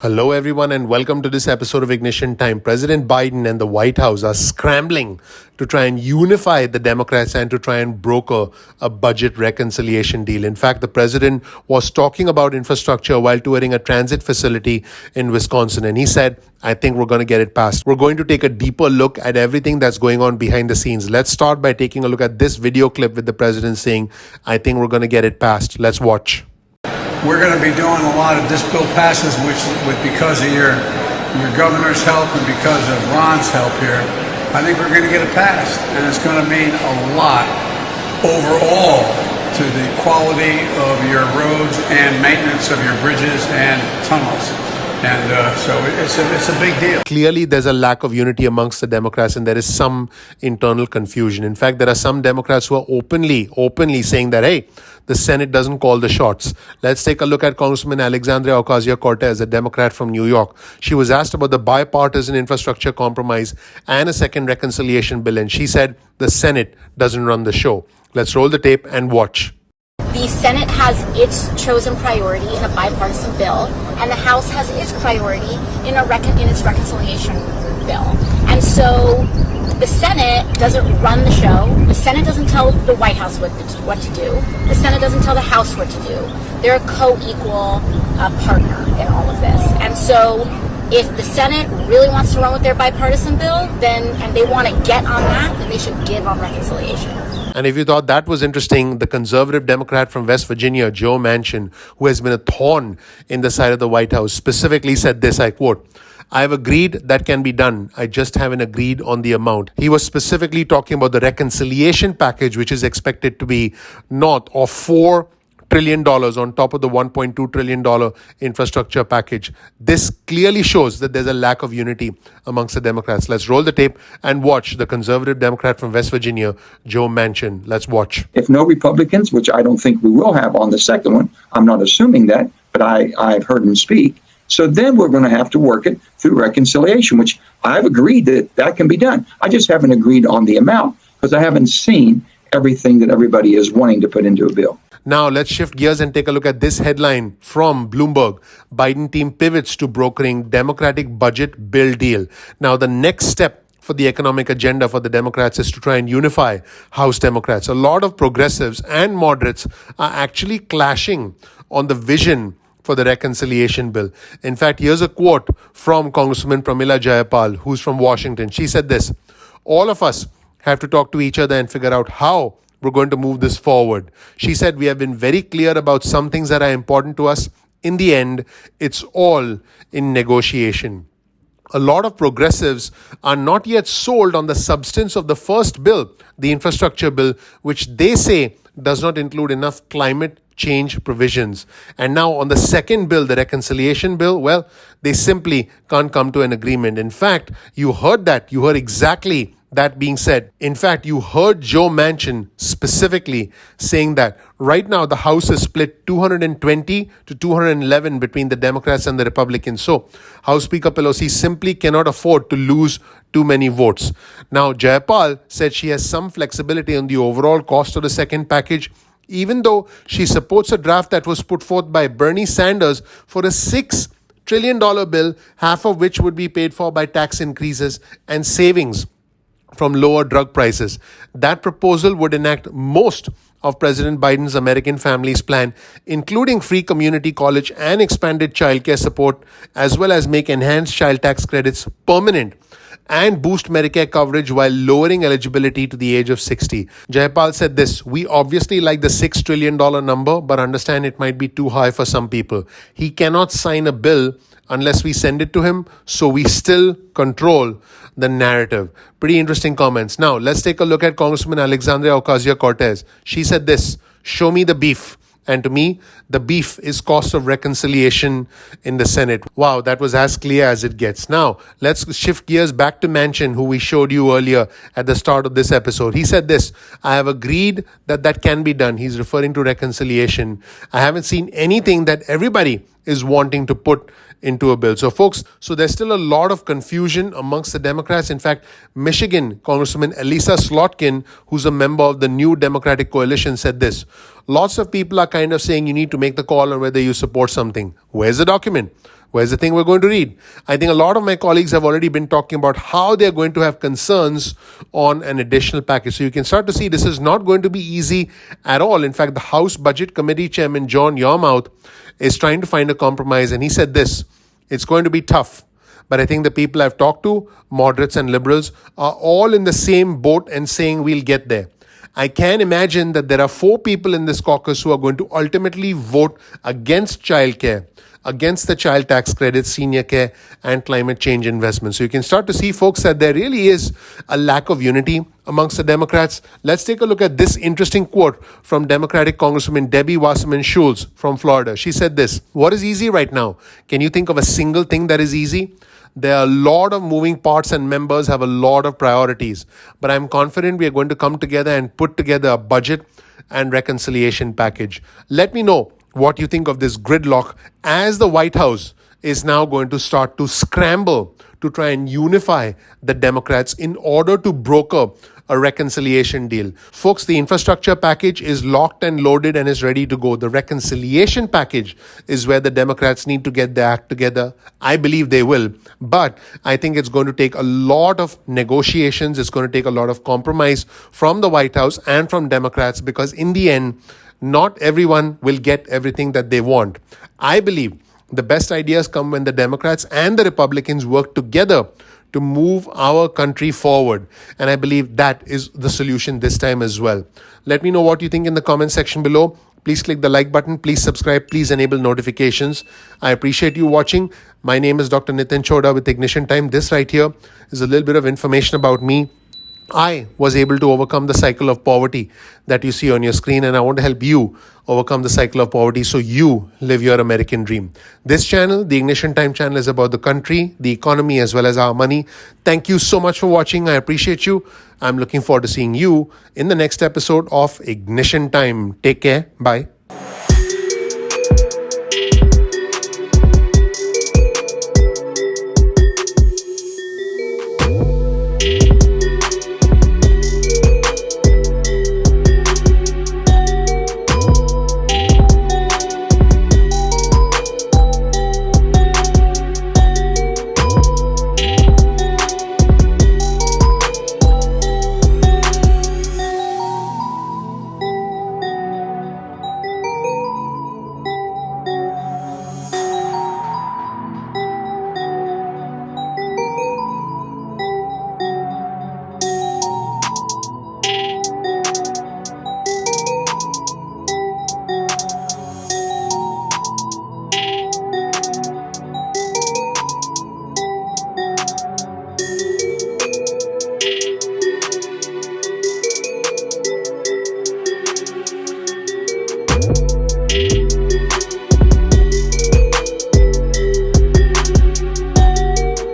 Hello, everyone, and welcome to this episode of Ignition Time. President Biden and the White House are scrambling to try and unify the Democrats and to try and broker a budget reconciliation deal. In fact, the president was talking about infrastructure while touring a transit facility in Wisconsin, and he said, I think we're going to get it passed. We're going to take a deeper look at everything that's going on behind the scenes. Let's start by taking a look at this video clip with the president saying, I think we're going to get it passed. Let's watch. We're going to be doing a lot of this bill passes, which because of your governor's help and because of Ron's help here, I think we're going to get it passed, and it's going to mean a lot overall to the quality of your roads and maintenance of your bridges and tunnels. And so it's a big deal. Clearly, there's a lack of unity amongst the Democrats, and there is some internal confusion. In fact, there are some Democrats who are openly saying that, hey, the Senate doesn't call the shots. Let's take a look at Congresswoman Alexandria Ocasio-Cortez, a Democrat from New York. She was asked about the bipartisan infrastructure compromise and a second reconciliation bill, and she said the Senate doesn't run the show. Let's roll the tape and watch. The Senate has its chosen priority in a bipartisan bill, and the House has its priority in its reconciliation bill. And so the Senate doesn't run the show. The Senate doesn't tell the White House what to do. The Senate doesn't tell the House what to do. They're a co-equal partner in all of this. And so if the Senate really wants to run with their bipartisan bill, and they want to get on that, then they should give on reconciliation. And if you thought that was interesting, the conservative Democrat from West Virginia, Joe Manchin, who has been a thorn in the side of the White House, specifically said this, I quote, I have agreed that can be done. I just haven't agreed on the amount. He was specifically talking about the reconciliation package, which is expected to be north of $4 trillion on top of the $1.2 trillion infrastructure package. This clearly shows that there's a lack of unity amongst the Democrats. Let's roll the tape and watch the conservative Democrat from West Virginia, Joe Manchin. Let's watch. If no Republicans, which I don't think we will have on the second one, I'm not assuming that, but I've heard him speak. So then we're going to have to work it through reconciliation, which I've agreed that can be done. I just haven't agreed on the amount because I haven't seen everything that everybody is wanting to put into a bill. Now, let's shift gears and take a look at this headline from Bloomberg. Biden team pivots to brokering Democratic budget bill deal. Now, the next step for the economic agenda for the Democrats is to try and unify House Democrats. A lot of progressives and moderates are actually clashing on the vision for the reconciliation bill. In fact, here's a quote from Congresswoman Pramila Jayapal, who's from Washington. She said this, all of us have to talk to each other and figure out how we're going to move this forward. She said, we have been very clear about some things that are important to us. In the end, it's all in negotiation. A lot of progressives are not yet sold on the substance of the first bill, the infrastructure bill, which they say does not include enough climate change provisions. And now on the second bill, the reconciliation bill, well, they simply can't come to an agreement. In fact, you heard exactly that being said. In fact, you heard Joe Manchin specifically saying that right now the House is split 220 to 211 between the Democrats and the Republicans. So House Speaker Pelosi simply cannot afford to lose too many votes. Now, Jayapal said she has some flexibility on the overall cost of the second package, even though she supports a draft that was put forth by Bernie Sanders for a $6 trillion bill, half of which would be paid for by tax increases and savings from lower drug prices. That proposal would enact most of President Biden's American Families Plan, including free community college and expanded childcare support, as well as make enhanced child tax credits permanent and boost Medicare coverage while lowering eligibility to the age of 60. Jayapal said this, we obviously like the $6 trillion number, but understand it might be too high for some people. He cannot sign a bill unless we send it to him, so we still control the narrative. Pretty interesting comments. Now, let's take a look at Congresswoman Alexandria Ocasio-Cortez. She said this, show me the beef. And to me, the beef is cost of reconciliation in the Senate. Wow, that was as clear as it gets. Now, let's shift gears back to Manchin, who we showed you earlier at the start of this episode. He said this, I have agreed that can be done. He's referring to reconciliation. I haven't seen anything that everybody is wanting to put into a bill. So folks, there's still a lot of confusion amongst the Democrats. In fact, Michigan Congresswoman Elisa Slotkin, who's a member of the new Democratic coalition, said this, lots of people are kind of saying you need to make the call on whether you support something. Where's the document? Where's the thing we're going to read? I think a lot of my colleagues have already been talking about how they're going to have concerns on an additional package. So you can start to see this is not going to be easy at all. In fact, the House Budget Committee Chairman John Yarmouth is trying to find a compromise, and he said this: it's going to be tough. But I think the people I've talked to, moderates and liberals, are all in the same boat and saying we'll get there. I can imagine that there are 4 people in this caucus who are going to ultimately vote against childcare, against the child tax credit, senior care, and climate change investments. So you can start to see, folks, that there really is a lack of unity amongst the Democrats. Let's take a look at this interesting quote from Democratic Congresswoman Debbie Wasserman Schultz from Florida. She said this: "What is easy right now? Can you think of a single thing that is easy? There are a lot of moving parts and members have a lot of priorities. But I'm confident we are going to come together and put together a budget and reconciliation package." Let me know what you think of this gridlock as the White House is now going to start to scramble to try and unify the Democrats in order to broker a reconciliation deal. Folks, the infrastructure package is locked and loaded and is ready to go. The reconciliation package is where the Democrats need to get their act together. I believe they will, but I think it's going to take a lot of negotiations. It's going to take a lot of compromise from the White House and from Democrats, because in the end, not everyone will get everything that they want. I believe the best ideas come when the Democrats and the Republicans work together to move our country forward. And I believe that is the solution this time as well. Let me know what you think in the comment section below. Please click the like button. Please subscribe. Please enable notifications. I appreciate you watching. My name is Dr. Nitin Chhoda with Ignition Time. This right here is a little bit of information about me. I was able to overcome the cycle of poverty that you see on your screen, and I want to help you overcome the cycle of poverty so you live your American dream. This channel, the Ignition Time channel, is about the country, the economy, as well as our money. Thank you so much for watching. I appreciate you. I'm looking forward to seeing you in the next episode of Ignition Time. Take care. Bye.